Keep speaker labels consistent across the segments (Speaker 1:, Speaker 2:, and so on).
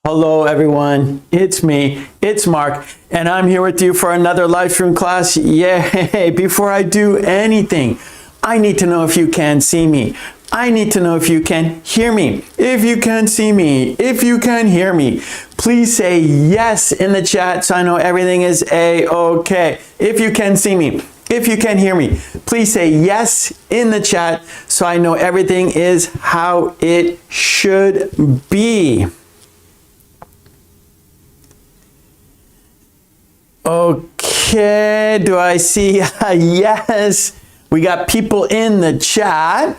Speaker 1: Hello everyone, it's me, it's Mark, and I'm here with you for another live stream class. Yay! Before I do anything, I need to know if you can see me. I need to know if you can hear me. If you can see me, if you can hear me, please say yes in the chat so I know everything is A-okay. If you can see me, if you can hear me, please say yes in the chat so I know everything is how it should be. Okay, do I see yes? We got people in the chat.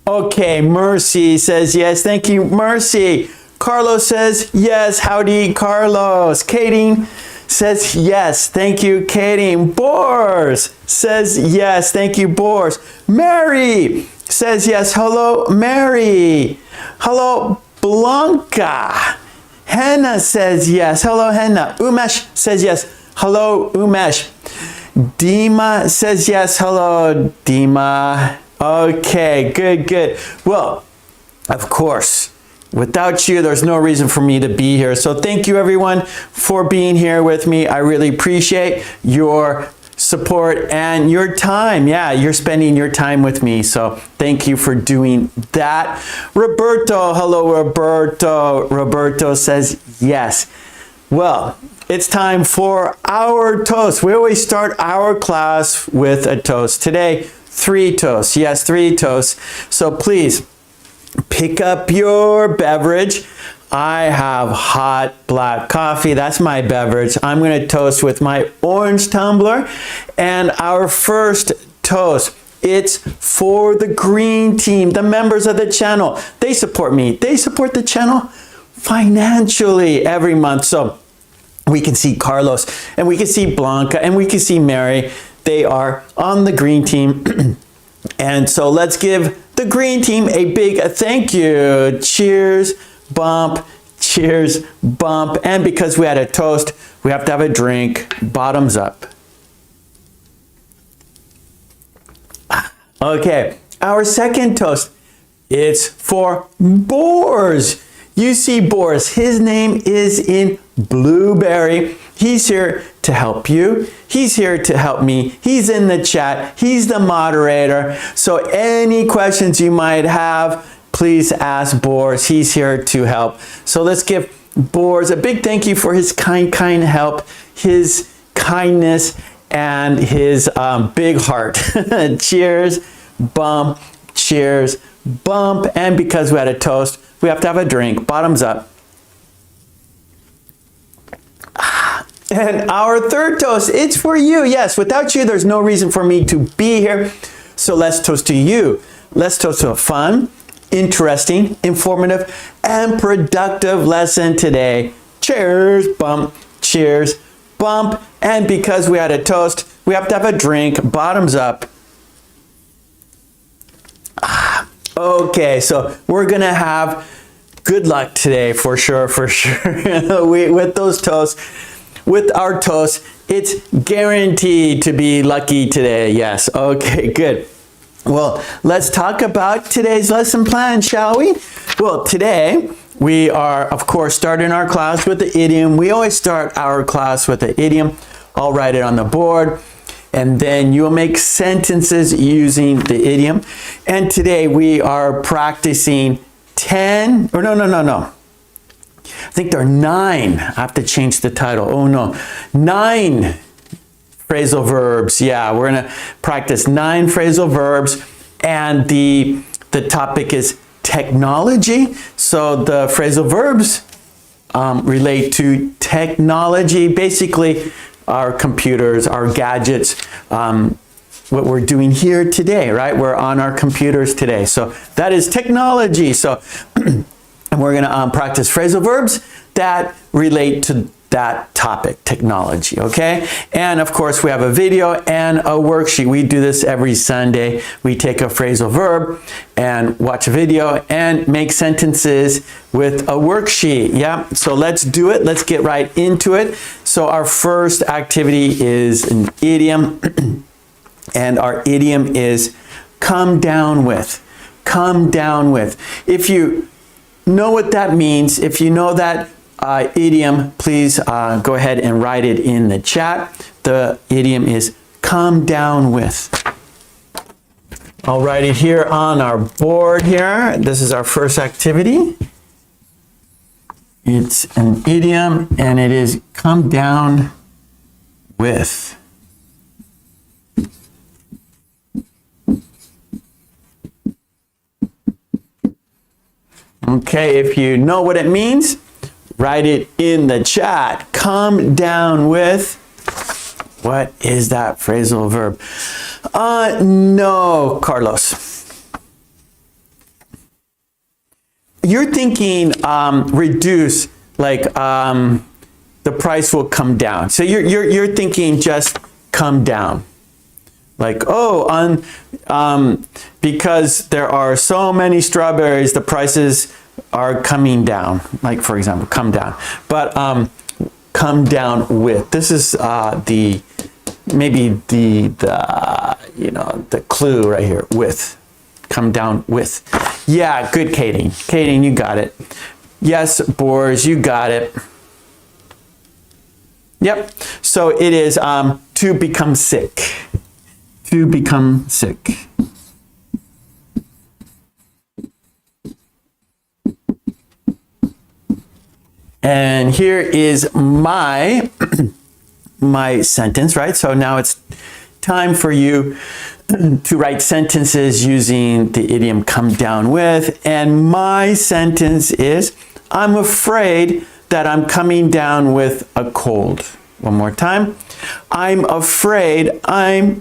Speaker 1: Okay, Mercy says yes. Thank you, Mercy. Carlos says yes. Howdy, Carlos. Katie says yes. Thank you, Katie. Boris says yes. Thank you, Boris. Mary says yes. Hello, Mary. Hello, Blanca. Henna says yes. Hello, Henna. Umesh says yes. Hello, Umesh. Dima says yes. Hello, Dima. Okay, good, good. Well, of course, without you, there's no reason for me to be here. So thank you, everyone, for being here with me. I really appreciate your support and your time. Yeah, you're spending your time with me. So thank you for doing that. Roberto, hello, Roberto. Roberto says yes. Well, it's time for our toast. We always start our class with a toast. Today, 3 toasts. Yes, 3 toasts. So please pick up your beverage. I have hot black coffee. That's my beverage. I'm going to toast with my orange tumbler. And our first toast, it's for the green team, the members of the channel. They support me. They support the channel financially every month. So we can see Carlos and we can see Blanca and we can see Mary. They are on the green team. And so let's give the green team a big thank you. Cheers. Bump, cheers, bump. And because we had a toast, we have to have a drink. Bottoms up. Okay, our second toast, it's for Boris. You see Boris, his name is in Blueberry. He's here to help you. He's here to help me. He's in the chat. He's the moderator. So any questions you might have, please ask Boris. He's here to help. So let's give Boris a big thank you for his kind help, his kindness, and his big heart. Cheers, bump, cheers, bump. And because we had a toast, we have to have a drink. Bottoms up. And our third toast, it's for you. Yes, without you, there's no reason for me to be here. So let's toast to you. Let's toast to a fun, interesting, informative, and productive lesson today. Cheers, bump, cheers, bump. And because we had a toast, we have to have a drink. Bottoms up. Okay, so we're going to have good luck today for sure, for sure. With those toasts, with our toast, it's guaranteed to be lucky today. Yes, okay, good. Well, let's talk about today's lesson plan, shall we? Well, today we are, of course, starting our class with the idiom. We always start our class with the idiom. I'll write it on the board, and then you'll make sentences using the idiom. And today we are practicing 10, or no. I think there are 9. I have to change the title. Oh no, 9 phrasal verbs. Yeah, we're going to practice 9 phrasal verbs, and the topic is technology. So the phrasal verbs relate to technology, basically our computers, our gadgets, what we're doing here today, right? We're on our computers today. So that is technology. So and we're going to practice phrasal verbs that relate to that topic, technology, okay? And of course, we have a video and a worksheet. We do this every Sunday. We take a phrasal verb and watch a video and make sentences with a worksheet. Yeah, so let's do it. Let's get right into it. So our first activity is an idiom, and our idiom is come down with. Come down with. If you know what that means, if you know that idiom, please go ahead and write it in the chat. The idiom is come down with. I'll write it here on our board here. This is our first activity. It's an idiom and it is come down with. Okay, if you know what it means, write it in the chat. Come down with. What is that phrasal verb? No, Carlos. You're thinking reduce, like the price will come down. So you're thinking just come down. Like, oh, because there are so many strawberries, the prices are coming down. Like, for example, come down. But come down with. This is maybe the clue right here. With. Come down with. Yeah, good, Katie. Katie, you got it. Yes, Boris, you got it. Yep. So it is to become sick. To become sick. And here is my sentence, right? So now it's time for you to write sentences using the idiom come down with. And my sentence is, I'm afraid that I'm coming down with a cold. One more time. I'm afraid that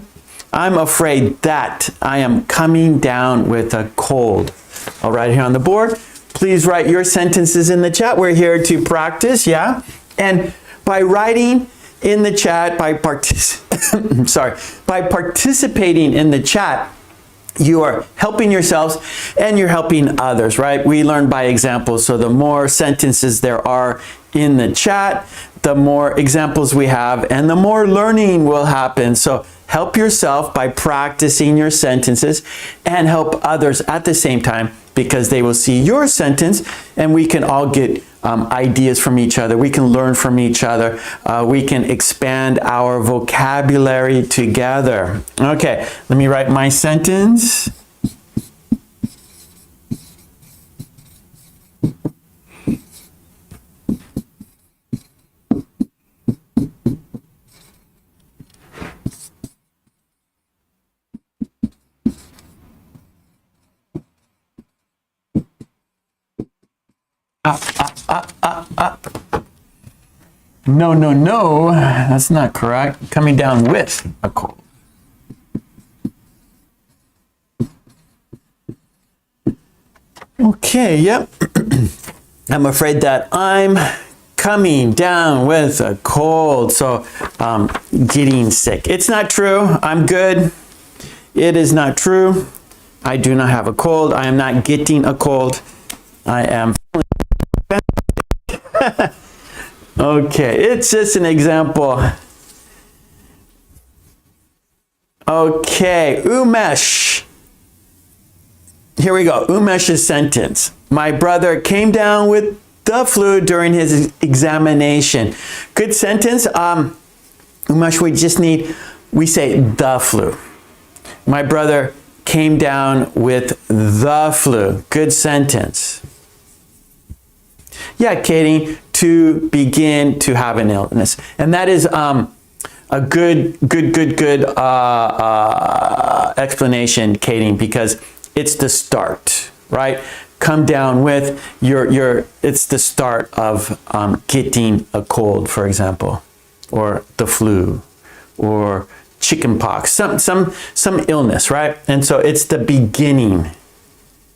Speaker 1: I am coming down with a cold. I'll write it here on the board. Please write your sentences in the chat. We're here to practice, yeah? And by writing in the chat, by participating in the chat, you are helping yourselves and you're helping others, right? We learn by example. So the more sentences there are in the chat, the more examples we have and the more learning will happen. So help yourself by practicing your sentences and help others at the same time, because they will see your sentence and we can all get ideas from each other. We can learn from each other. We can expand our vocabulary together. Okay, let me write my sentence. No, that's not correct. Coming down with a cold. Okay, yep. I'm afraid that I'm coming down with a cold. So, getting sick. It's not true. I'm good. It is not true. I do not have a cold. I am not getting a cold. I am okay, it's just an example. Okay, Umesh. Here we go. Umesh's sentence. My brother came down with the flu during his examination. Good sentence. Umesh, we say the flu. My brother came down with the flu. Good sentence. Yeah, Katie, to begin to have an illness. And that is a good explanation, Katie, because it's the start, right? Come down with it's the start of getting a cold, for example, or the flu, or chickenpox, some illness, right? And so it's the beginning.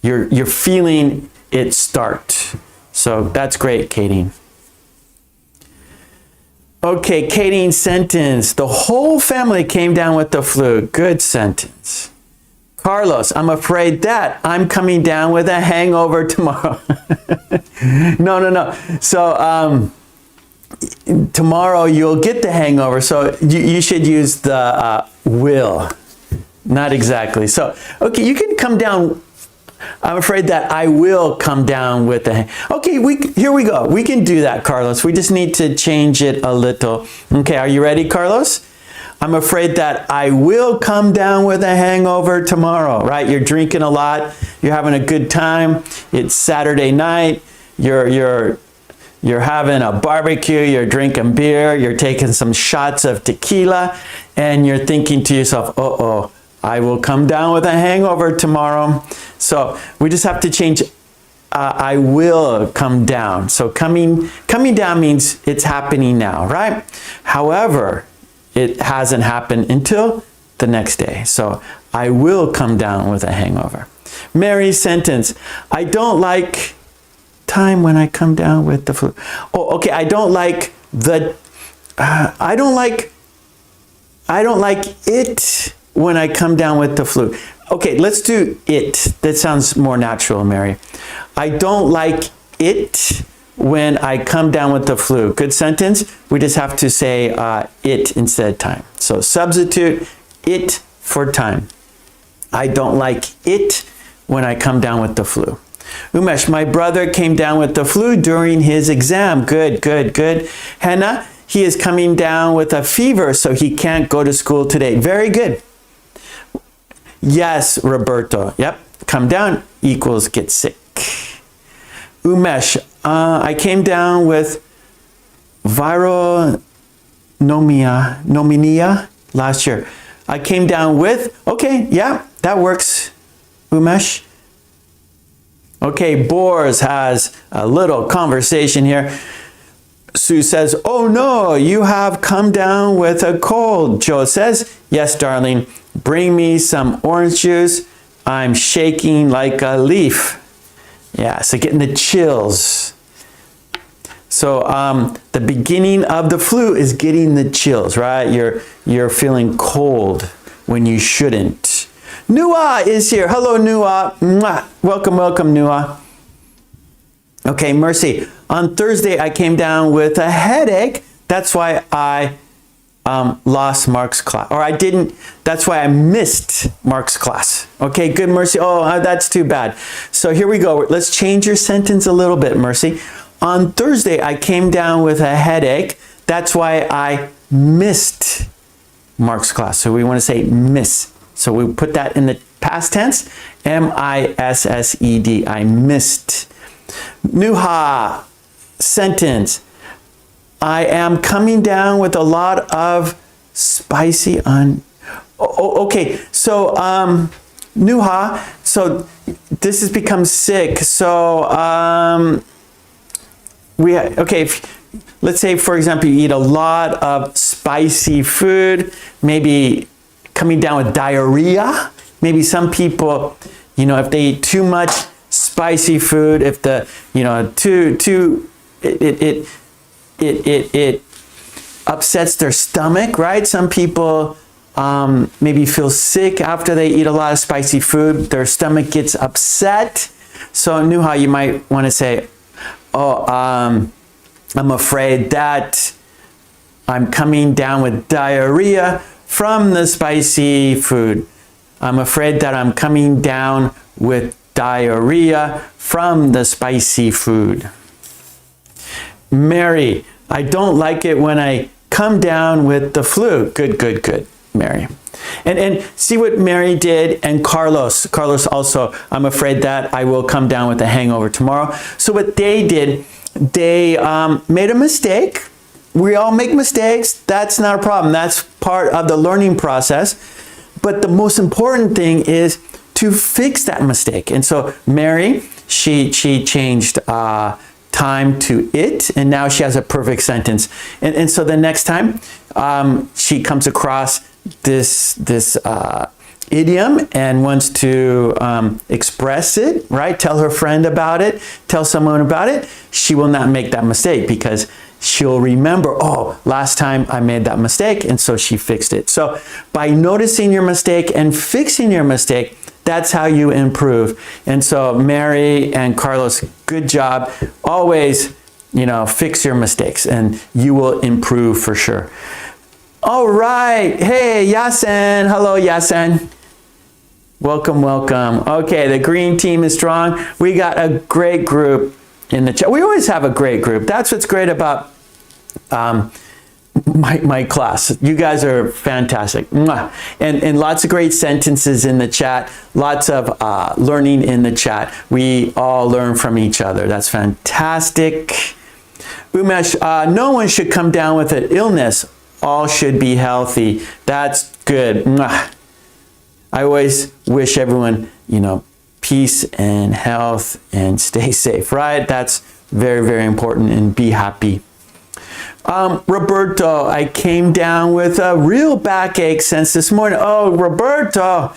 Speaker 1: You're feeling it start. So that's great, Katie. Okay, Katie's sentence. The whole family came down with the flu. Good sentence. Carlos, I'm afraid that I'm coming down with a hangover tomorrow. No. So tomorrow you'll get the hangover. So you should use the will. Not exactly. So, okay, you can come down I'm afraid that I will come down with a... Okay, here we go. We can do that, Carlos. We just need to change it a little. Okay, are you ready, Carlos? I'm afraid that I will come down with a hangover tomorrow, right? You're drinking a lot. You're having a good time. It's Saturday night. You're having a barbecue. You're drinking beer. You're taking some shots of tequila. And you're thinking to yourself, uh-oh, I will come down with a hangover tomorrow. So we just have to change I will come down. So coming down means it's happening now, right? However, it hasn't happened until the next day. So I will come down with a hangover. Mary's sentence, I don't like time when I come down with the flu. Oh, okay, I don't like it when I come down with the flu. Okay, let's do it. That sounds more natural, Mary. I don't like it when I come down with the flu. Good sentence. We just have to say it instead of time. So substitute it for time. I don't like it when I come down with the flu. Umesh, my brother came down with the flu during his exam. Good, good, good. Hannah, he is coming down with a fever, so he can't go to school today. Very good. Yes, Roberto. Yep. Come down equals get sick. Umesh, I came down with pneumonia last year. I came down with, okay, yeah, that works, Umesh. Okay, Boris has a little conversation here. Sue says, oh no, you have come down with a cold. Joe says, yes, darling, bring me some orange juice. I'm shaking like a leaf. Yeah, so getting the chills. So the beginning of the flu is getting the chills, right? You're feeling cold when you shouldn't. Nua is here. Hello, Nua. Mwah. Welcome, welcome, Nua. Okay, Mercy. On Thursday, I came down with a headache. That's why I lost Mark's class. Or I didn't, that's why I missed Mark's class. Okay, good, Mercy. Oh, that's too bad. So here we go. Let's change your sentence a little bit, Mercy. On Thursday, I came down with a headache. That's why I missed Mark's class. So we want to say miss. So we put that in the past tense. M-I-S-S-E-D. I missed. Nuha, sentence. I am coming down with a lot of spicy on. Okay, so Nuha, so this has become sick. So let's say, for example, you eat a lot of spicy food, maybe coming down with diarrhea. Maybe some people, if they eat too much spicy food, if the, it upsets their stomach, right? Some people maybe feel sick after they eat a lot of spicy food. Their stomach gets upset. So Nuha, you might want to say, I'm afraid that I'm coming down with diarrhea from the spicy food. I'm afraid that I'm coming down with diarrhea from the spicy food. Mary, I don't like it when I come down with the flu. Good, good, good, Mary. And see what Mary did, and Carlos also, I'm afraid that I will come down with a hangover tomorrow. So what they did, they made a mistake. We all make mistakes. That's not a problem. That's part of the learning process. But the most important thing is to fix that mistake. And so Mary, she changed time to it, and now she has a perfect sentence. And so the next time she comes across this idiom and wants to express it, right? Tell her friend about it, tell someone about it, she will not make that mistake because she'll remember, oh, last time I made that mistake, and so she fixed it. So by noticing your mistake and fixing your mistake, that's how you improve. And so Mary and Carlos, good job. Always, fix your mistakes and you will improve for sure. All right. Hey, Yasen. Hello, Yasen. Welcome, welcome. Okay, the green team is strong. We got a great group in the chat. We always have a great group. That's what's great about my class. You guys are fantastic. Mwah. And lots of great sentences in the chat. Lots of learning in the chat. We all learn from each other. That's fantastic. Umesh, no one should come down with an illness. All should be healthy. That's good. Mwah. I always wish everyone, peace and health and stay safe, right? That's very, very important, and be happy. Roberto, I came down with a real backache since this morning. Oh, Roberto.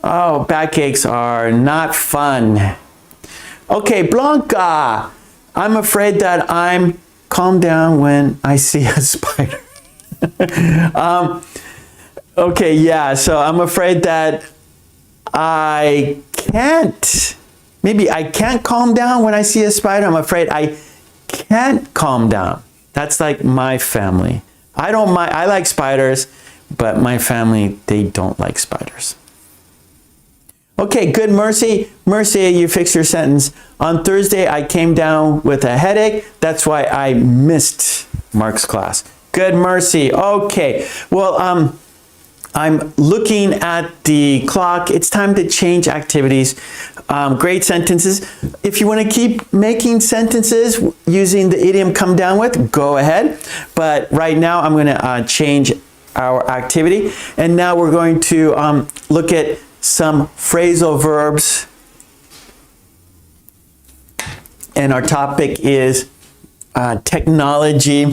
Speaker 1: Oh, backaches are not fun. Okay, Blanca, I'm afraid that I'm calm down when I see a spider. Okay, yeah, so I'm afraid that I can't calm down when I see a spider. I'm afraid I can't calm down. That's like my family. I don't mind, I like spiders, but my family, they don't like spiders. Okay, good, Mercy. Mercy, you fixed your sentence. On Thursday, I came down with a headache. That's why I missed Mark's class. Good, Mercy. Okay, well, I'm looking at the clock. It's time to change activities. Great sentences. If you want to keep making sentences using the idiom come down with, go ahead. But right now I'm going to change our activity. And now we're going to look at some phrasal verbs. And our topic is technology.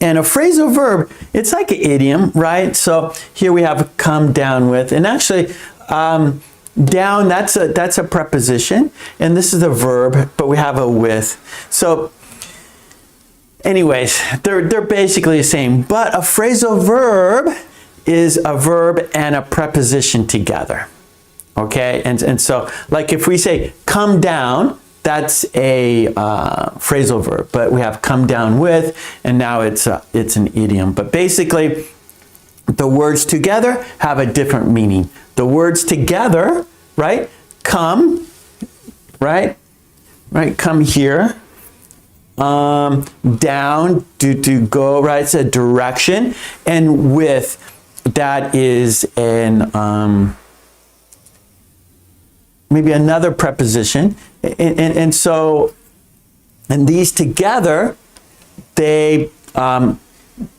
Speaker 1: And a phrasal verb, it's like an idiom, right? So here we have come down with, and actually down, that's a preposition, and this is a verb, but we have a with. So anyways, they're basically the same, but a phrasal verb is a verb and a preposition together, okay? And so like if we say come down, that's a phrasal verb, but we have come down with, and now it's an idiom. But basically, the words together have a different meaning. The words together, right? Come, right? Right, come here. Down, to go, right? It's a direction. And with, that is an, maybe another preposition. And so, and these together, they,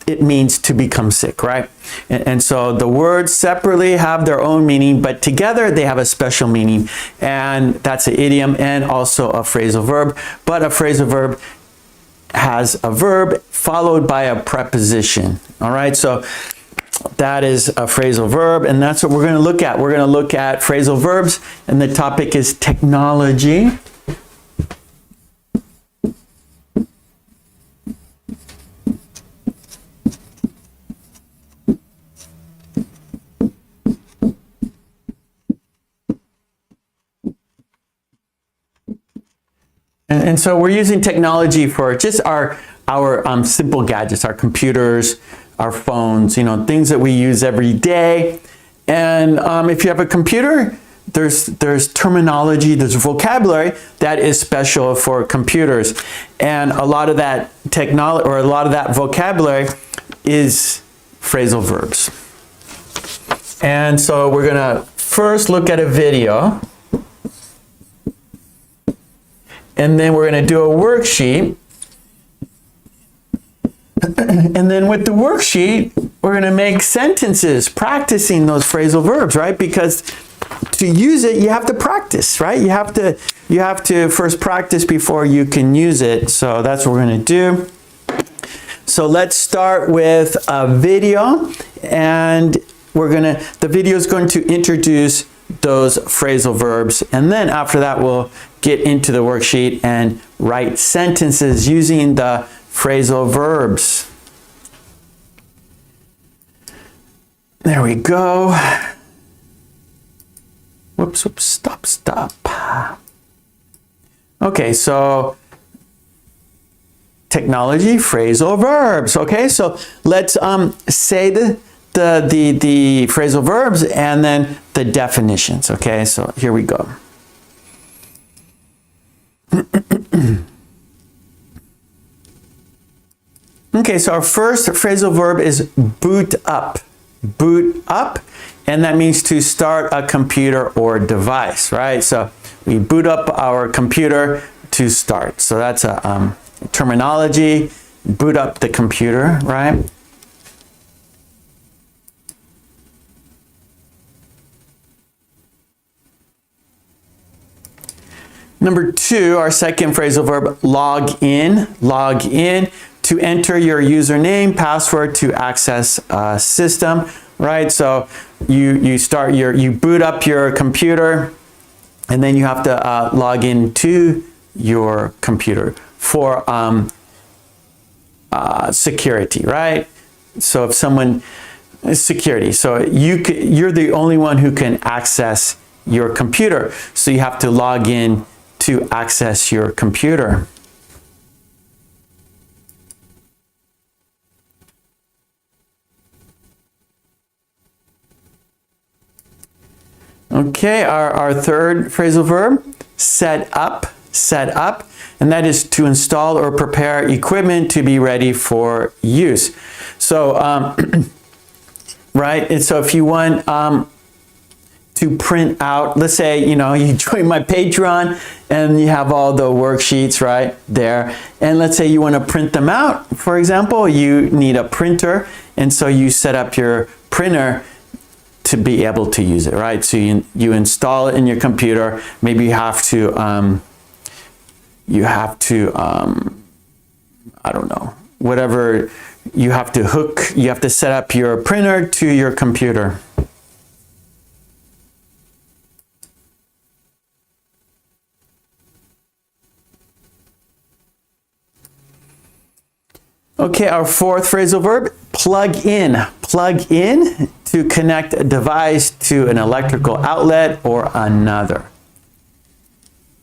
Speaker 1: it means to become sick, right? And so the words separately have their own meaning, but together they have a special meaning. And that's an idiom and also a phrasal verb. But a phrasal verb has a verb followed by a preposition. All right, so that is a phrasal verb, and that's what we're going to look at. We're going to look at phrasal verbs, and the topic is technology. And so we're using technology for just our simple gadgets, our computers, our phones, things that we use every day. And if you have a computer, there's terminology, there's vocabulary that is special for computers. And a lot of that technology, or a lot of that vocabulary is phrasal verbs. And so we're going to first look at a video. And then we're going to do a worksheet. And then with the worksheet, we're going to make sentences practicing those phrasal verbs, right? Because to use it, you have to practice, right? You have to first practice before you can use it. So that's what we're going to do. So let's start with a video, and the video is going to introduce those phrasal verbs, and then after that we'll get into the worksheet and write sentences using the phrasal verbs. There we go. Whoops, stop. Okay, so technology, phrasal verbs. Okay, so let's say the phrasal verbs and then the definitions. Okay, so here we go. Okay, so our first phrasal verb is boot up. Boot up, and that means to start a computer or device, right? So we boot up our computer to start. So that's a terminology. Boot up the computer, right? Number two, our second phrasal verb, log in. Log in, to enter your username, password to access a system, right? So you boot up your computer, and then you have to log into your computer for security, right? So if someone security, so you're the only one who can access your computer, so you have to log in to access your computer. Okay, our third phrasal verb, set up, and that is to install or prepare equipment to be ready for use. So, right, and so if you want to print out, let's say, you join my Patreon and you have all the worksheets right there, and let's say you want to print them out, for example, you need a printer, and so you set up your printer to be able to use it, right? So you install it in your computer. Maybe you have to I don't know, whatever, you have to set up your printer to your computer. Okay, our fourth phrasal verb, plug in. Plug in, to connect a device to an electrical outlet or another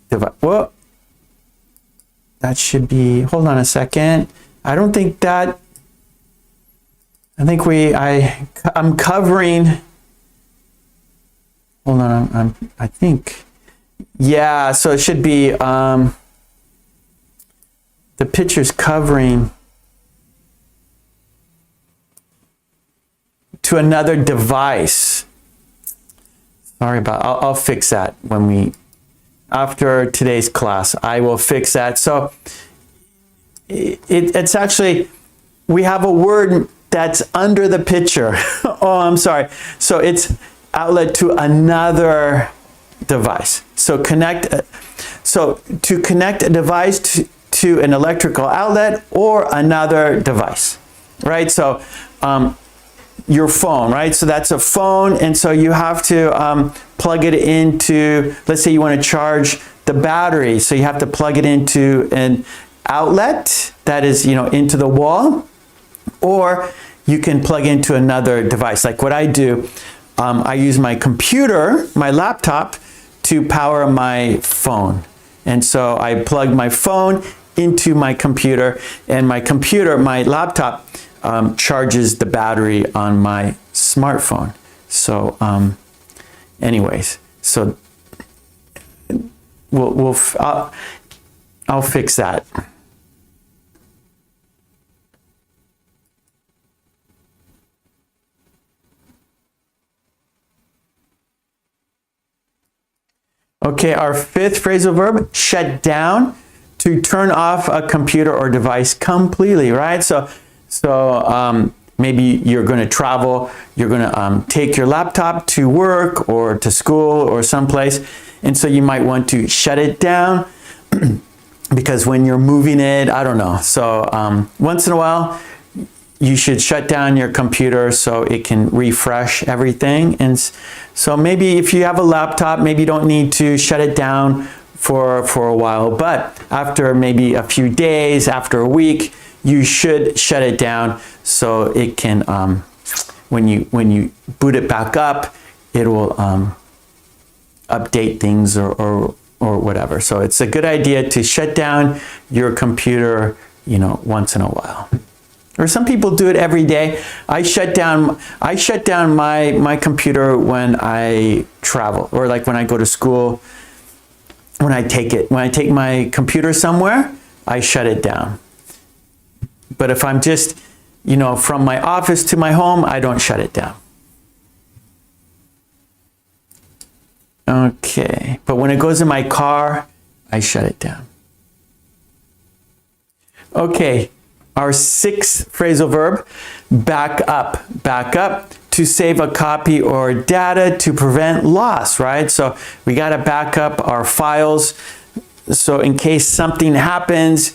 Speaker 1: device. Well, that should be, hold on a second. I don't think that, I think I'm covering, hold on, I think, yeah, so it should be, the picture's covering to another device. Sorry about, I'll fix that after today's class, I will fix that. So it's actually, we have a word that's under the picture. Oh, I'm sorry. So it's outlet to another device. So to connect a device to an electrical outlet or another device, right? So, your phone, right? So that's a phone, and so you have to plug it into, let's say you want to charge the battery, so you have to plug it into an outlet that is, into the wall, or you can plug into another device. Like what I do, I use my computer, my laptop, to power my phone. And so I plug my phone into my computer, and my laptop, charges the battery on my smartphone. So, anyways, so I'll fix that. Okay, our fifth phrasal verb, shut down, to turn off a computer or device completely, right? So maybe you're going to travel, you're going to take your laptop to work or to school or someplace, and so you might want to shut it down because when you're moving it, I don't know. So once in a while, you should shut down your computer so it can refresh everything. And so maybe if you have a laptop, maybe you don't need to shut it down for a while, but after maybe a few days, after a week, you should shut it down so it can, when you boot it back up, it will update things or whatever. So it's a good idea to shut down your computer, once in a while. Or some people do it every day. I shut down my computer when I travel, or like when I go to school. When I take my computer somewhere, I shut it down. But if I'm just, from my office to my home, I don't shut it down. Okay, but when it goes in my car, I shut it down. Okay, our sixth phrasal verb, back up. Back up, to save a copy or data to prevent loss, right? So we got to back up our files. So in case something happens,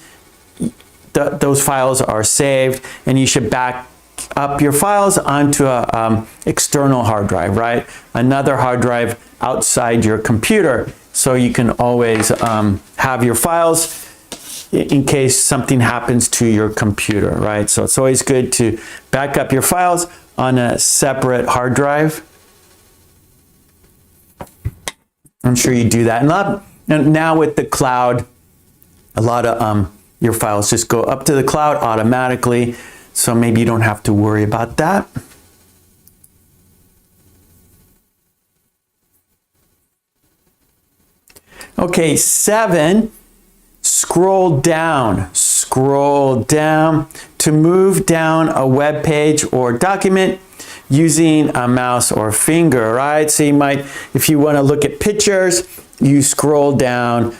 Speaker 1: those files are saved, and you should back up your files onto a external hard drive, right? Another hard drive outside your computer, so you can always have your files in case something happens to your computer, right? So it's always good to back up your files on a separate hard drive. I'm sure you do that. And now with the cloud, a lot of your files just go up to the cloud automatically, so maybe you don't have to worry about that. Okay, 7, scroll down. Scroll down to move down a web page or document using a mouse or finger, right? So you might, if you want to look at pictures, you scroll down.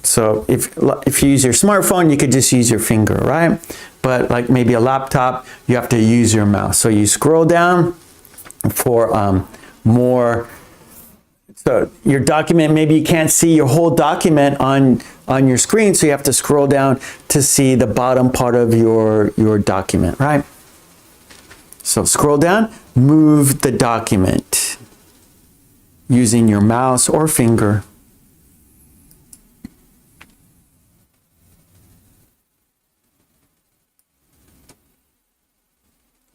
Speaker 1: So if you use your smartphone, you could just use your finger, right? But like maybe a laptop, you have to use your mouse. So you scroll down for more. So your document, maybe you can't see your whole document on your screen, so you have to scroll down to see the bottom part of your document, right? So scroll down, move the document using your mouse or finger.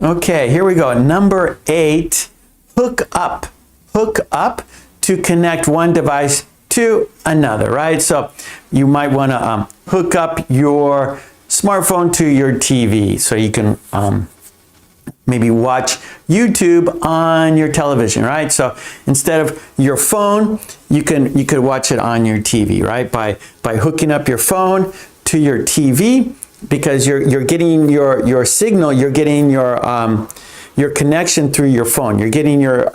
Speaker 1: Okay, here we go. Number 8, hook up. Hook up to connect one device to another, right? So you might want to hook up your smartphone to your TV, so you can maybe watch YouTube on your television, right? So instead of your phone, you could watch it on your TV, right? By hooking up your phone to your TV, because you're getting your signal, you're getting your connection through your phone. You're getting your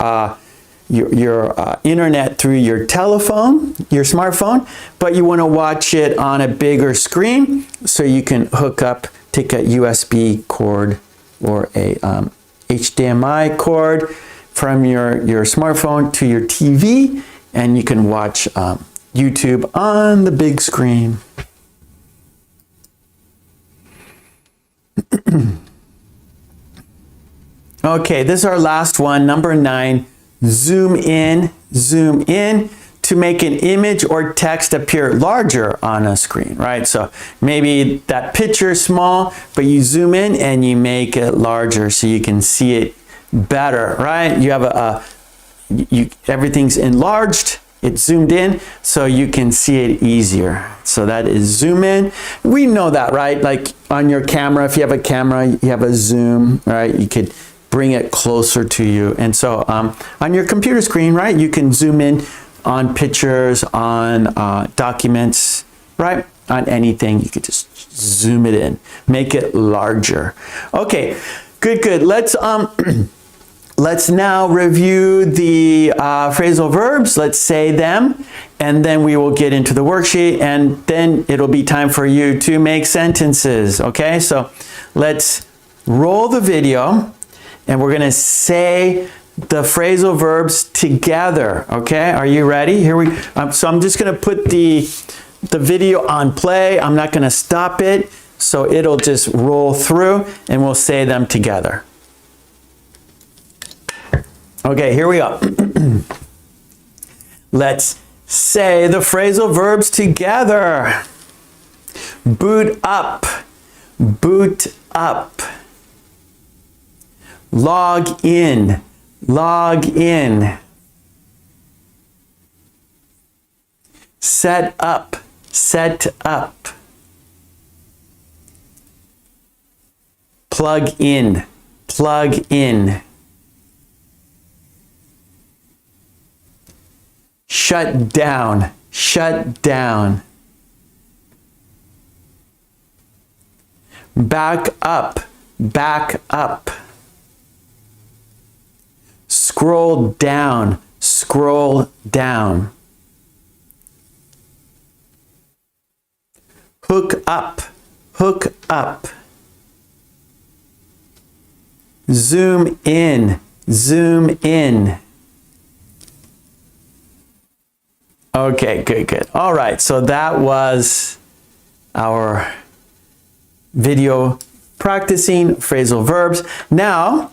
Speaker 1: internet through your telephone, your smartphone, but you want to watch it on a bigger screen, so you can hook up, take a USB cord or a HDMI cord from your smartphone to your TV, and you can watch YouTube on the big screen. Okay, this is our last one, number 9. Zoom in to make an image or text appear larger on a screen, right? So maybe that picture is small, but you zoom in and you make it larger so you can see it better, right? You have everything's enlarged, it's zoomed in, so you can see it easier. So that is zoom in. We know that, right? Like on your camera, if you have a camera, you have a zoom, right? You could bring it closer to you. And so on your computer screen, right, you can zoom in on pictures, on documents, right? On anything, you could just zoom it in, make it larger. Okay, good. Let's now review the phrasal verbs. Let's say them, and then we will get into the worksheet, and then it'll be time for you to make sentences, okay? So let's roll the video, and we're gonna say the phrasal verbs together, okay? Are you ready? So I'm just gonna put the video on play. I'm not gonna stop it, so it'll just roll through, and we'll say them together. Okay, here we go. Let's say the phrasal verbs together. Boot up, boot up. Log in, log in. Set up, set up. plug in, plug in. Shut down, shut down. Back up, back up. Scroll down, scroll down. Hook up, hook up. Zoom in, zoom in. Okay, good, good. All right, so that was our video practicing phrasal verbs. Now,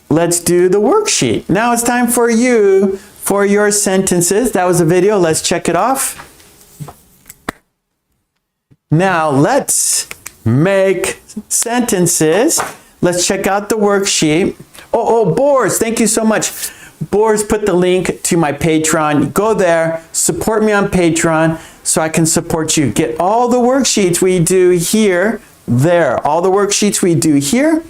Speaker 1: let's do the worksheet. Now it's time for you, for your sentences. That was the video. Let's check it off. Now, let's make sentences. Let's check out the worksheet. Oh, Boris, thank you so much. Boris put the link to my Patreon. Go there, support me on Patreon so I can support you. Get all the worksheets we do here, there. All the worksheets we do here,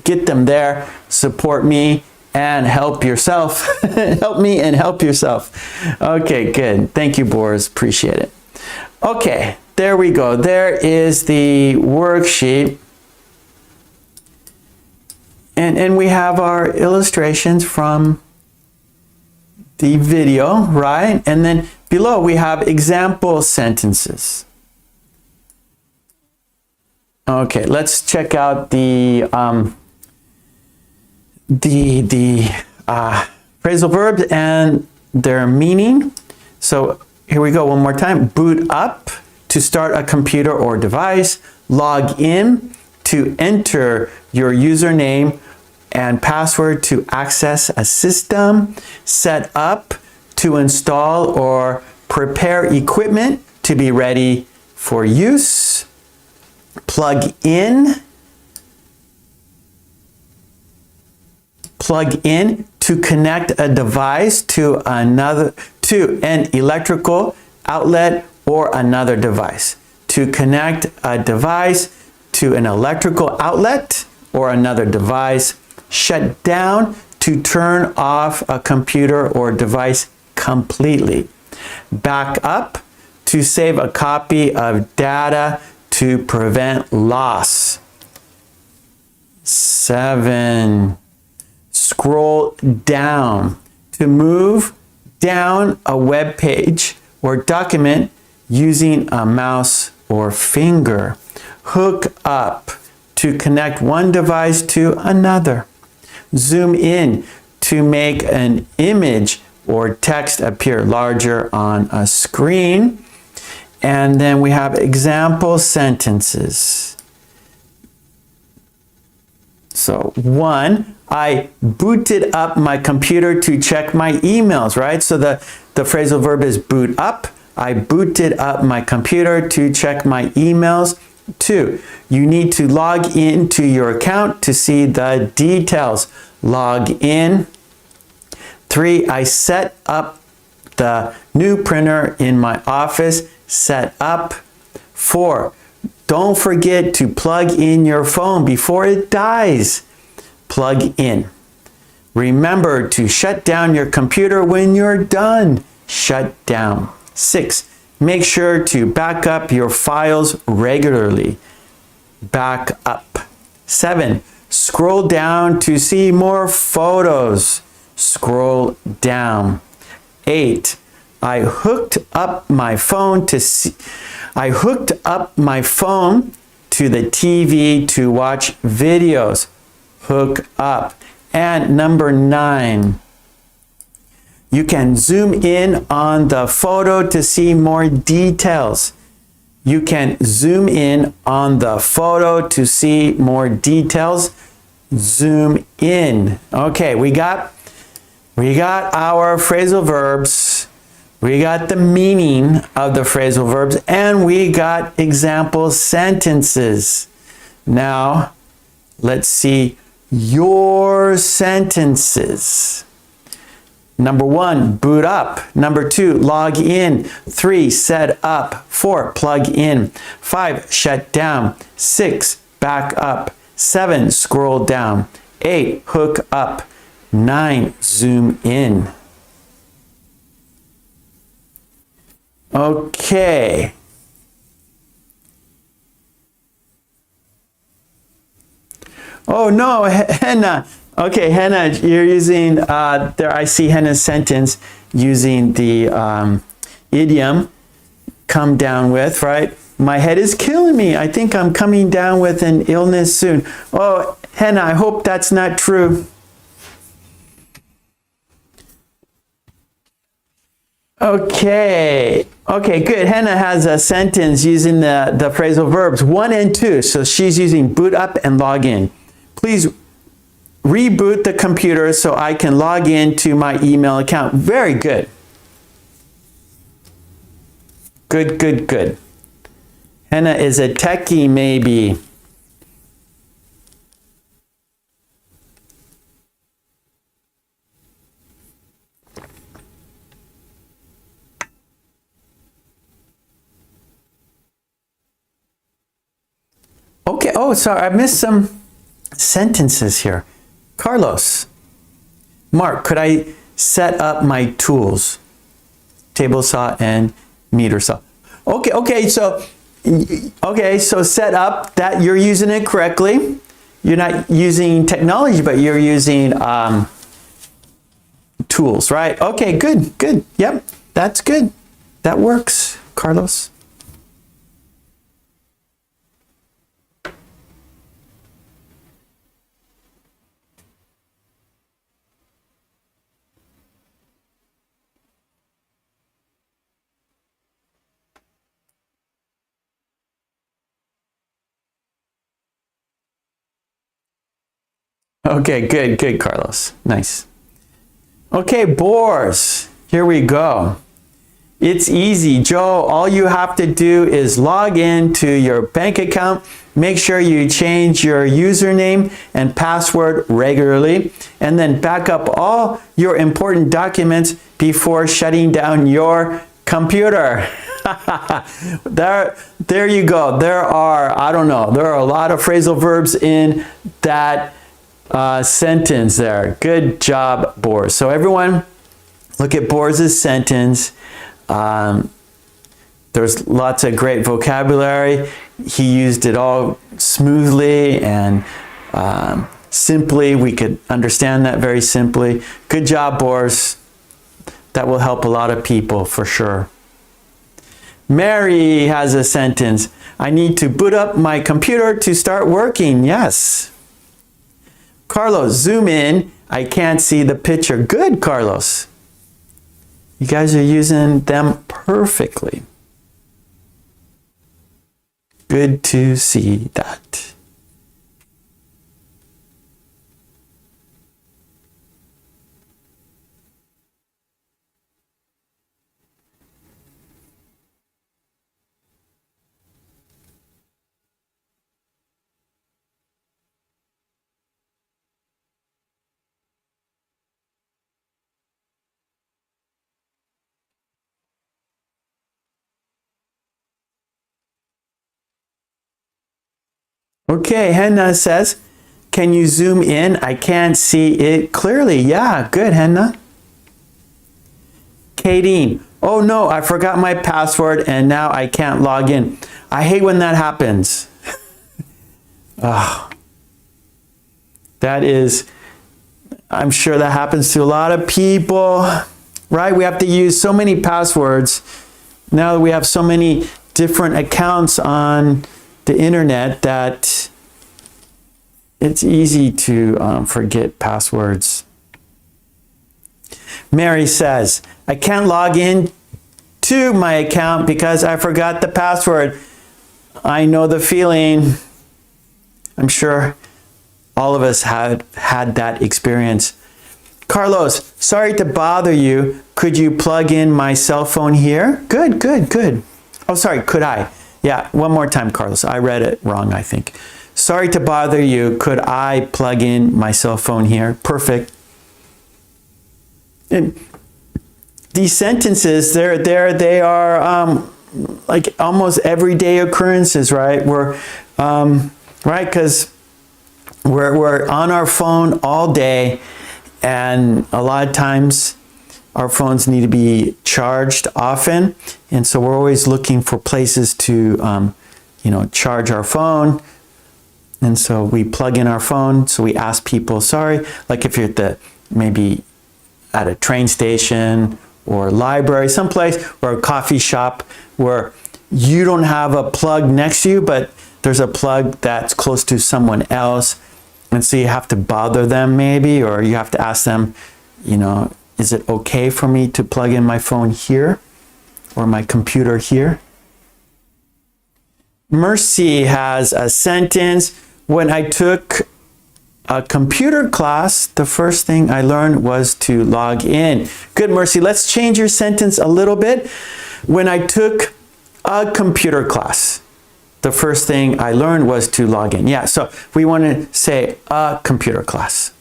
Speaker 1: get them there. Support me and help yourself. Help me and help yourself. Okay, good. Thank you, Boris. Appreciate it. Okay, there we go. There is the worksheet. And we have our illustrations from the video, right? And then below we have example sentences. Okay, let's check out the phrasal verbs and their meaning. So here we go one more time. Boot up, to start a computer or device. Log in, to enter your username and password to access a system. Set up, to install or prepare equipment to be ready for use. Plug in, to connect a device to an electrical outlet or another device. To connect a device to an electrical outlet or another device. Shut down, to turn off a computer or device completely. Back up, to save a copy of data to prevent loss. 7. Scroll down, to move down a web page or document using a mouse or finger. Hook up, to connect one device to another. Zoom in, to make an image or text appear larger on a screen. And then we have example sentences. So 1, I booted up my computer to check my emails, right? So the phrasal verb is boot up. I booted up my computer to check my emails. 2, you need to log into your account to see the details. Log in. 3, I set up the new printer in my office. Set up. 4, don't forget to plug in your phone before it dies. Plug in. Remember to shut down your computer when you're done. Shut down. 6, make sure to back up your files regularly. Back up. 7, scroll down to see more photos. Scroll down. 8, I hooked up my phone to the TV to watch videos. Hook up. And number 9, you can zoom in on the photo to see more details. You can zoom in on the photo to see more details. Zoom in. Okay, we got our phrasal verbs. We got the meaning of the phrasal verbs, and we got example sentences. Now, let's see your sentences. Number 1, boot up. Number 2, log in. 3, set up. 4, plug in. 5, shut down. 6, back up. 7, scroll down. 8, hook up. 9, zoom in. Okay. Oh no, Henna. Okay, Henna, you're using, there I see Henna's sentence using the idiom, come down with, right? My head is killing me. I think I'm coming down with an illness soon. Oh, Henna, I hope that's not true. Okay, good. Henna has a sentence using the phrasal verbs 1 and 2. So she's using boot up and log in. Please reboot the computer so I can log into my email account. Very good. Good. Henna is a techie maybe. Okay, oh, sorry, I missed some sentences here. Carlos, Mark, could I set up my tools? Table saw and meter saw. Okay, so set up, that you're using it correctly. You're not using technology, but you're using tools, right? Okay, good. Yep, that's good. That works, Carlos. Okay, good, Carlos. Nice. Okay, bores. Here we go. It's easy, Joe. All you have to do is log in to your bank account. Make sure you change your username and password regularly, and then back up all your important documents before shutting down your computer. There you go. There are a lot of phrasal verbs in that sentence there. Good job, Boris. So everyone, look at Boris's sentence. There's lots of great vocabulary. He used it all smoothly and simply. We could understand that very simply. Good job, Boris. That will help a lot of people for sure. Mary has a sentence. I need to boot up my computer to start working. Yes. Carlos, zoom in. I can't see the picture. Good, Carlos. You guys are using them perfectly. Good to see that. Okay, Henna says, can you zoom in? I can't see it clearly. Yeah, good, Henna. Kadeen, oh no, I forgot my password and now I can't log in. I hate when that happens. Oh, I'm sure that happens to a lot of people, right? We have to use so many passwords. Now that we have so many different accounts on the internet that it's easy to forget passwords. Mary says, I can't log in to my account because I forgot the password. I know the feeling. I'm sure all of us had that experience. Carlos, sorry to bother you. Could you plug in my cell phone here? Good. Oh, sorry, could I? Yeah, one more time, Carlos. I read it wrong, I think. Sorry to bother you. Could I plug in my cell phone here? Perfect. And these sentences, they are like almost everyday occurrences, right? Right, because we're on our phone all day, and a lot of times our phones need to be charged often, and so we're always looking for places to charge our phone. And so we plug in our phone. So we ask people, sorry, like if you're maybe at a train station or library, someplace, or a coffee shop where you don't have a plug next to you, but there's a plug that's close to someone else. And so you have to bother them maybe, or you have to ask them, is it okay for me to plug in my phone here or my computer here? Mercy has a sentence. When I took a computer class, the first thing I learned was to log in. Good, Mercy. Let's change your sentence a little bit. When I took a computer class, the first thing I learned was to log in. Yeah, so we want to say a computer class.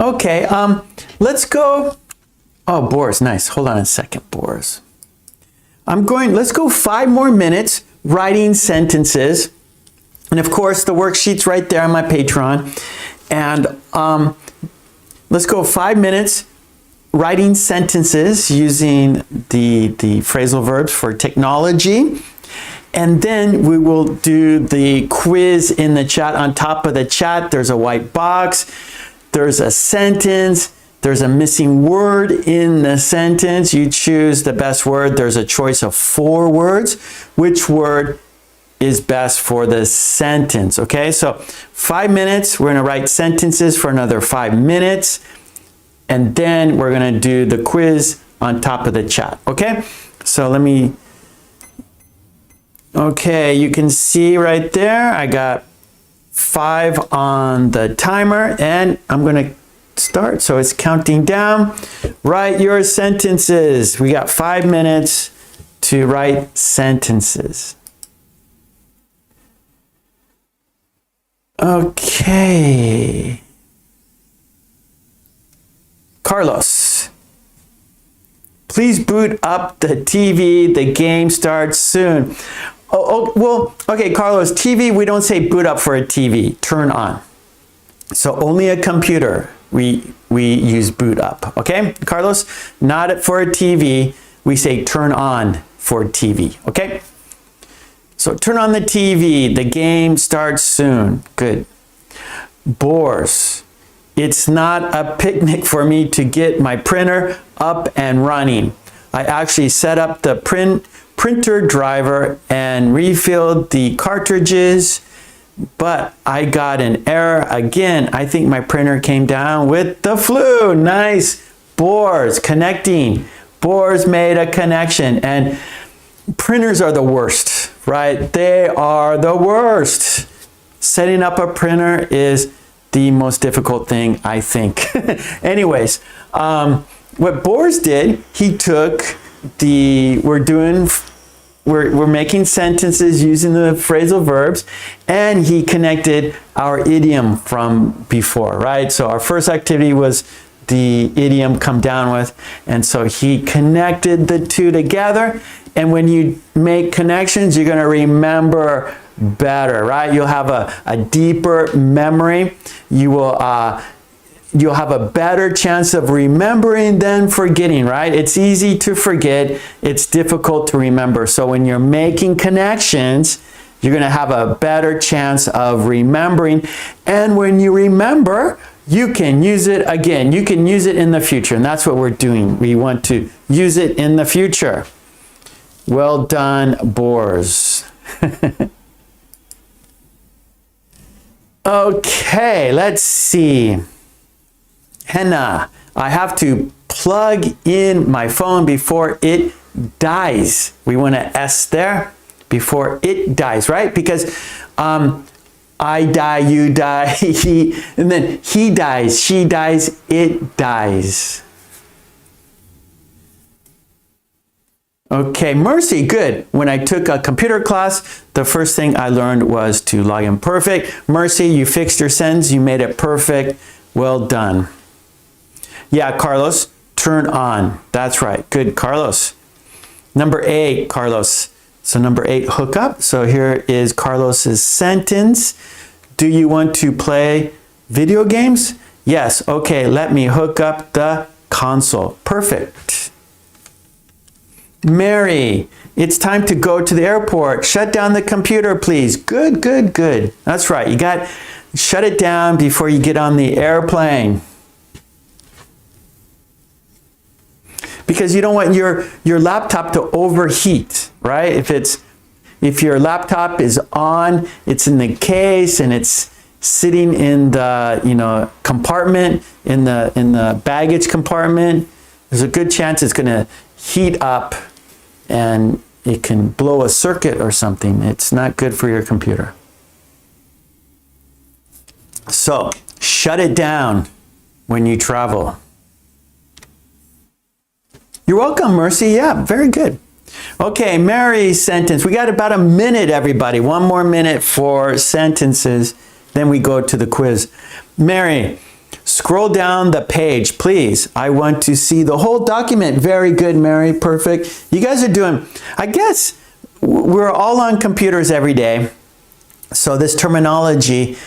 Speaker 1: Okay, let's go. Oh, Boris, nice. Hold on a second, Boris. Let's go 5 more minutes writing sentences. And of course, the worksheet's right there on my Patreon. And let's go 5 minutes writing sentences using the phrasal verbs for technology. And then we will do the quiz in the chat. On top of the chat, there's a white box. There's a sentence, there's a missing word in the sentence. You choose the best word. There's a choice of 4 words. Which word is best for the sentence? Okay, so 5 minutes, we're gonna write sentences for another 5 minutes, and then we're gonna do the quiz on top of the chat, okay? So okay, you can see right there, I got 5 on the timer, and I'm going to start. So it's counting down. Write your sentences. We got 5 minutes to write sentences. Okay. Carlos, please boot up the TV. The game starts soon. Well, okay, Carlos, TV, we don't say boot up for a TV, turn on. So only a computer, we use boot up, okay? Carlos, not for a TV, we say turn on for TV, okay? So turn on the TV, the game starts soon, good. Boris, it's not a picnic for me to get my printer up and running. I actually set up the printer driver and refilled the cartridges, but I got an error again. I think my printer came down with the flu. Nice. Boris, connecting. Boris made a connection, and printers are the worst, right? They are the worst. Setting up a printer is the most difficult thing, I think. Anyways, what Boris did, he took we're making sentences using the phrasal verbs, and he connected our idiom from before, right? So our first activity was the idiom come down with, and so he connected the two together. And when you make connections, you're going to remember better, right? You'll have a deeper memory. You'll have a better chance of remembering than forgetting, right? It's easy to forget. It's difficult to remember. So when you're making connections, you're going to have a better chance of remembering. And when you remember, you can use it again. You can use it in the future. And that's what we're doing. We want to use it in the future. Well done, Boris. Okay, let's see. Henna, I have to plug in my phone before it dies. We want an S there, before it dies, right? Because I die, you die, he, and then he dies, she dies, it dies. Okay, Mercy, good. When I took a computer class, the first thing I learned was to log in perfect. Mercy, you fixed your sentence, you made it perfect. Well done. Yeah, Carlos, turn on. That's right. Good, Carlos. Number 8, Carlos. So number 8, hook up. So here is Carlos's sentence. Do you want to play video games? Yes. Okay, let me hook up the console. Perfect. Mary, it's time to go to the airport. Shut down the computer, please. Good, good, good. That's right. You got shut it down before you get on the airplane. Because you don't want your laptop to overheat, right? If your laptop is on, it's in the case and it's sitting in the compartment, in the baggage compartment, there's a good chance it's going to heat up and it can blow a circuit or something. It's not good for your computer. So, shut it down when you travel. You're welcome, Mercy. Yeah, very good. Okay, Mary's sentence. We got about a minute, everybody. One more minute for sentences. Then we go to the quiz. Mary, scroll down the page, please. I want to see the whole document. Very good, Mary. Perfect. You guys are doing, I guess, we're all on computers every day. So this terminology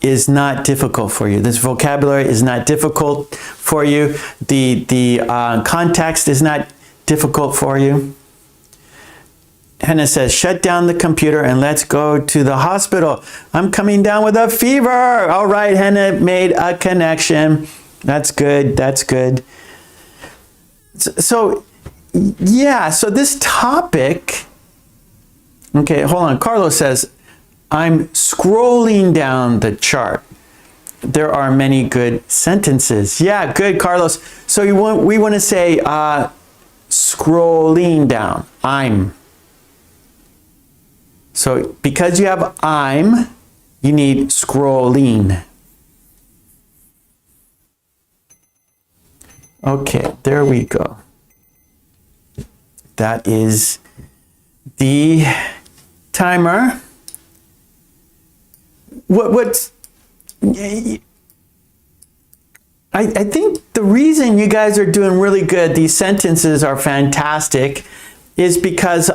Speaker 1: is not difficult for you. This vocabulary is not difficult for you. The context is not difficult for you. Hannah says, shut down the computer and let's go to the hospital. I'm coming down with a fever. All right, Hannah made a connection. That's good. That's good. So, yeah, so this topic, okay, hold on. Carlos says, I'm scrolling down the chart. There are many good sentences. Yeah, good, Carlos. So we want to say scrolling down. I'm. So because you have I'm, you need scrolling. Okay, there we go. That is the timer. I think the reason you guys are doing really good, these sentences are fantastic, is because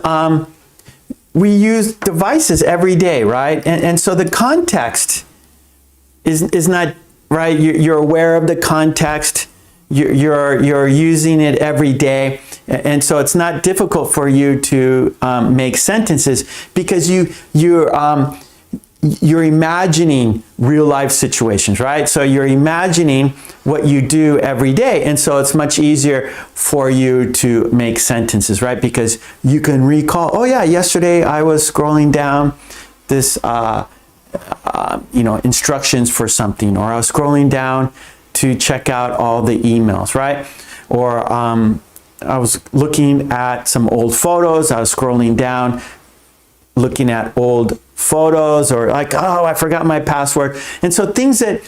Speaker 1: we use devices every day, right? And so the context is not, right? You're aware of the context. You're using it every day. And so it's not difficult for you to make sentences because you're imagining real life situations, right? So you're imagining what you do every day. And so it's much easier for you to make sentences, right? Because you can recall, oh yeah, yesterday I was scrolling down this, instructions for something, or I was scrolling down to check out all the emails, right? Or I was looking at some old photos. I was scrolling down, looking at old photos, or like, oh, I forgot my password. And so things that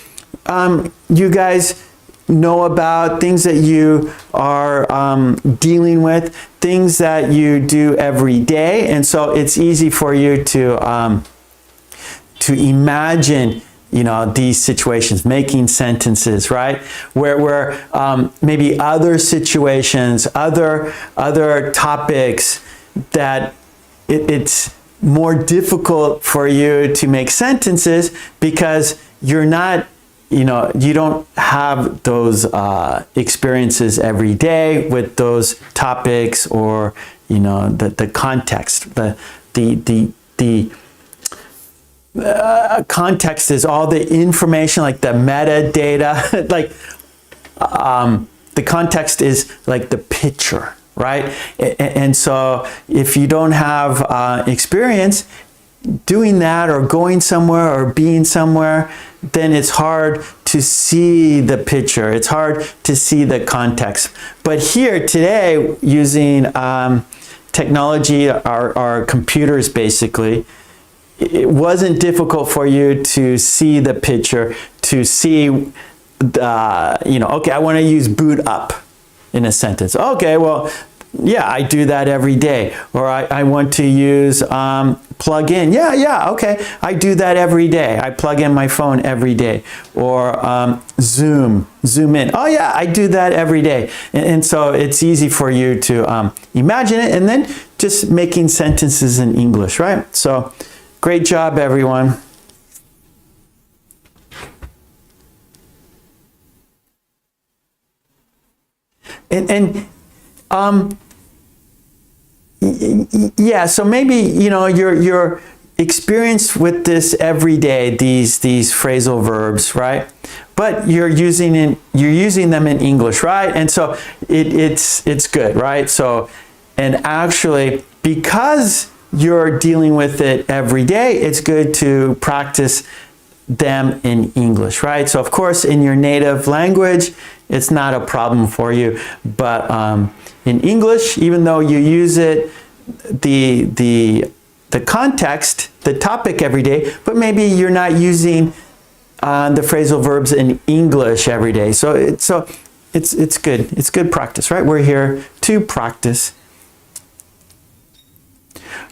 Speaker 1: you guys know about, things that you are dealing with, things that you do every day. And so it's easy for you to imagine, these situations, making sentences, right? Where maybe other situations, other topics that it's more difficult for you to make sentences because you're not, you don't have those experiences every day with those topics, or the context. The context is all the information, like the metadata, like the context is like the picture, right? And so if you don't have experience doing that, or going somewhere, or being somewhere, then it's hard to see the picture. It's hard to see the context. But here today, using technology, our computers basically, it wasn't difficult for you to see the picture, to see the, okay, I want to use boot up in a sentence. Okay, well, yeah, I do that every day. Or I want to use plug in. Yeah, okay, I do that every day. I plug in my phone every day. Or zoom in. Oh yeah, I do that every day. And so it's easy for you to imagine it and then just making sentences in English, right? So great job, everyone. Yeah, so maybe you're experienced with this every day, these phrasal verbs, right? But you're using them in English, right? And so it's good, right? So, and actually, because you're dealing with it every day, it's good to practice them in English, right? So of course, in your native language, it's not a problem for you, but in English, even though you use it, the context, the topic every day, but maybe you're not using the phrasal verbs in English every day. So it's good. It's good practice, right? We're here to practice.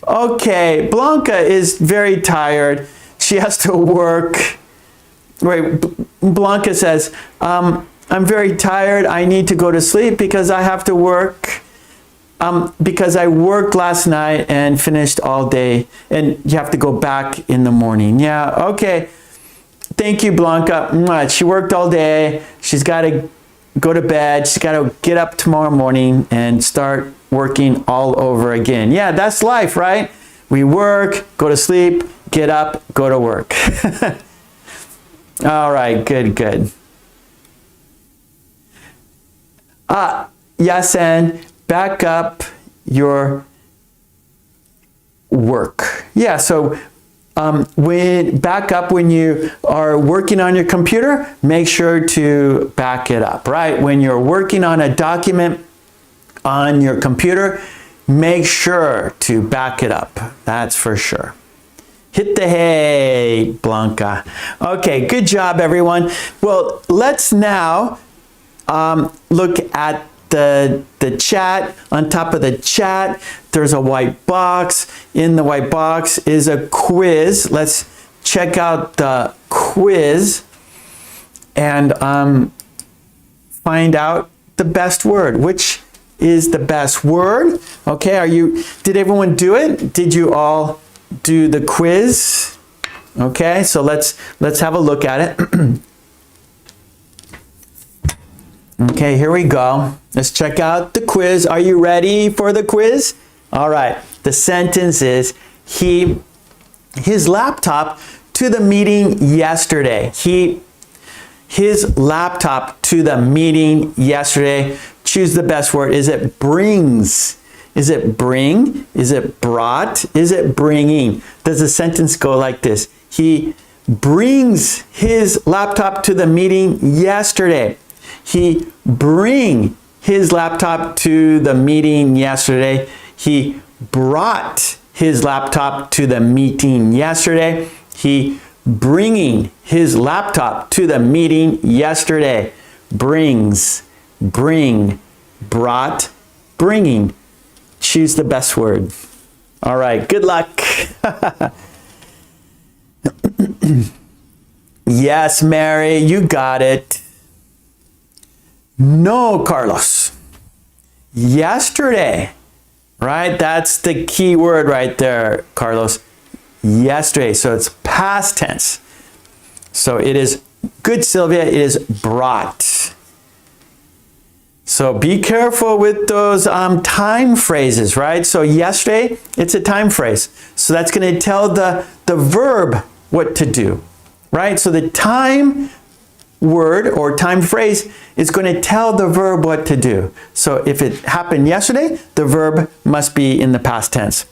Speaker 1: Okay, Blanca is very tired. She has to work. Right, Blanca says, I'm very tired. I need to go to sleep because I have to work. Because I worked last night and finished all day, and you have to go back in the morning. Yeah, okay. Thank you, Blanca. She worked all day. She's got to go to bed. She's got to get up tomorrow morning and start working all over again. Yeah, that's life, right? We work, go to sleep, get up, go to work. All right, good. Yasen, back up your work. Yeah, so when you are working on your computer, make sure to back it up, right? When you're working on a document on your computer, make sure to back it up. That's for sure. Hit the hay, Blanca. Okay, good job, everyone. Well, let's now look at the chat. On top of the chat, there's a white box. In the white box is a quiz. Let's check out the quiz and find out the best word. Which is the best word? Okay, did everyone do it? Did you all do the quiz? Okay, so let's have a look at it. Okay, here we go. Let's check out the quiz. Are you ready for the quiz? All right. The sentence is, his laptop to the meeting yesterday. His laptop to the meeting yesterday. Choose the best word. Is it brings? Is it bring? Is it brought? Is it bringing? Does the sentence go like this? He brings his laptop to the meeting yesterday. He bring his laptop to the meeting yesterday. He brought his laptop to the meeting yesterday. He bringing his laptop to the meeting yesterday. Brings, bring, brought, bringing. Choose the best word. All right, good luck. Yes, Mary, you got it. No, Carlos. Yesterday, right? That's the key word right there, Carlos. Yesterday, so it's past tense. So it is, good Sylvia, it is brought. So be careful with those time phrases, right? So yesterday, it's a time phrase. So that's going to tell the verb what to do, right? So the time word or time phrase is going to tell the verb what to do. So if it happened yesterday, the verb must be in the past tense.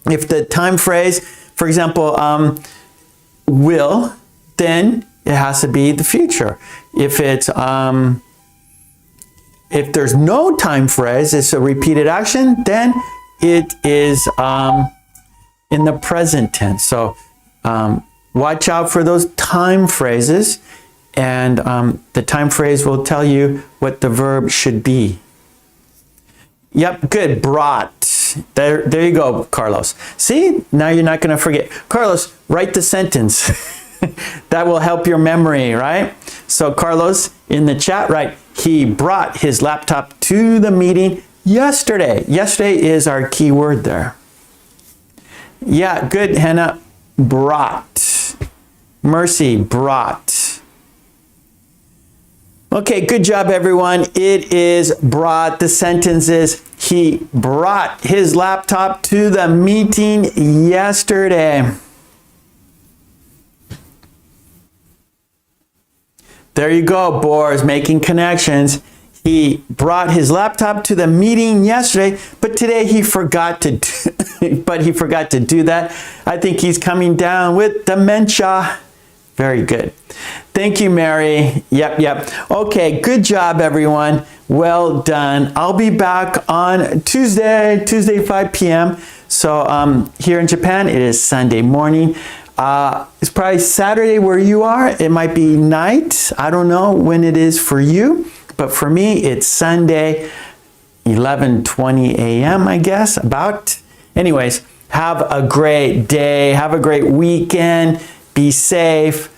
Speaker 1: If the time phrase, for example, will, then it has to be the future. If it's if there's no time phrase, it's a repeated action, then it is in the present tense. So watch out for those time phrases, and the time phrase will tell you what the verb should be. Yep, good. Brought. There you go, Carlos. See, now you're not going to forget. Carlos, write the sentence. That will help your memory, right? So Carlos, in the chat, right, he brought his laptop to the meeting yesterday. Yesterday is our key word there. Yeah, good, Hannah. Brought. Mercy, brought. Okay, good job, everyone. It is brought. The sentence is, he brought his laptop to the meeting yesterday. There you go, Boris, making connections. He brought his laptop to the meeting yesterday, but today he forgot to do that. I think he's coming down with dementia. Very good. Thank you, Mary. Yep. Okay, good job, everyone. Well done. I'll be back on Tuesday 5 p.m. So here in Japan, it is Sunday morning. It's probably Saturday where you are. It might be night. I don't know when it is for you. But for me, it's Sunday, 11:20 a.m., I guess, about. Anyways, have a great day. Have a great weekend. Be safe.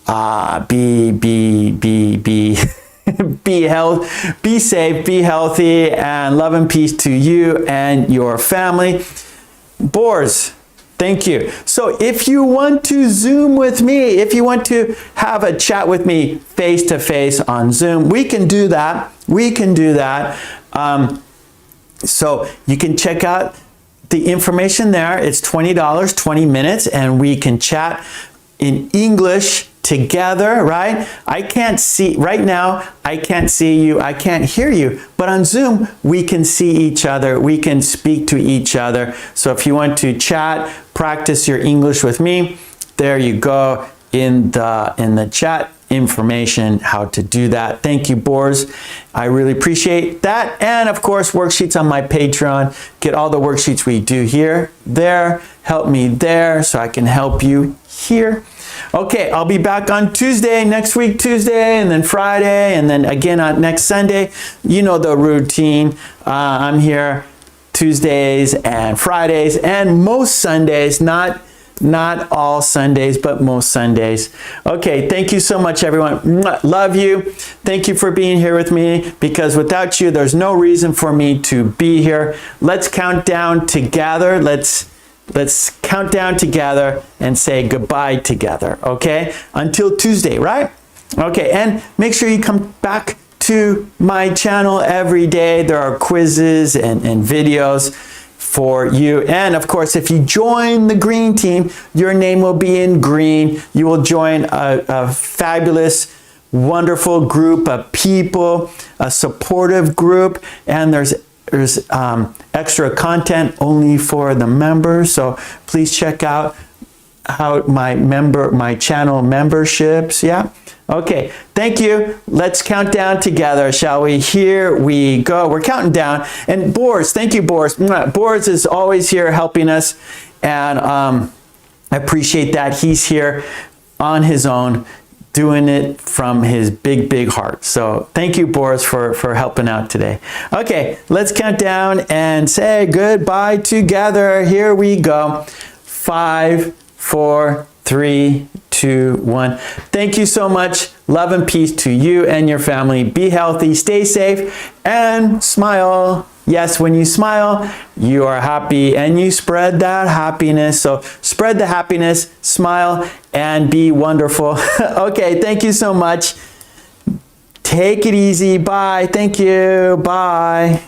Speaker 1: Be safe, be healthy, and love and peace to you and your family. Boars, thank you. So if you want to Zoom with me, if you want to have a chat with me face-to-face on Zoom, we can do that. So you can check out the information there. It's $20, 20 minutes, and we can chat in English together, right? I can't see, right now, I can't see you, I can't hear you, but on Zoom, we can see each other, we can speak to each other. So if you want to chat, practice your English with me, there you go in the chat information how to do that. Thank you, Boars. I really appreciate that. And of course, worksheets on my Patreon. Get all the worksheets we do here, there, help me there so I can help you here. Okay, I'll be back on Tuesday, next week Tuesday, and then Friday, and then again on next Sunday. You know the routine. I'm here Tuesdays and Fridays and most Sundays, not all Sundays, but most Sundays. Okay, thank you so much, everyone. Love you. Thank you for being here with me, because without you, there's no reason for me to be here. Let's count down together. Let's count down together and say goodbye together, okay? Until Tuesday, right? Okay, and make sure you come back to my channel every day. There are quizzes and videos for you. And of course, if you join the green team, your name will be in green. You will join a fabulous, wonderful group of people, a supportive group, and there's extra content only for the members. So please check out my channel memberships. Yeah. Okay. Thank you. Let's count down together, shall we? Here we go. We're counting down. And Boris, thank you, Boris. Boris is always here helping us, and I appreciate that. He's here on his own, doing it from his big heart. So thank you, Boris, for helping out today. Okay, let's count down and say goodbye together. Here we go. 5, 4, 3, 2, 1. Thank you so much. Love and peace to you and your family. Be healthy, stay safe, and smile. Yes, when you smile, you are happy and you spread that happiness. So spread the happiness, smile, and be wonderful. Okay, thank you so much. Take it easy. Bye. Thank you. Bye.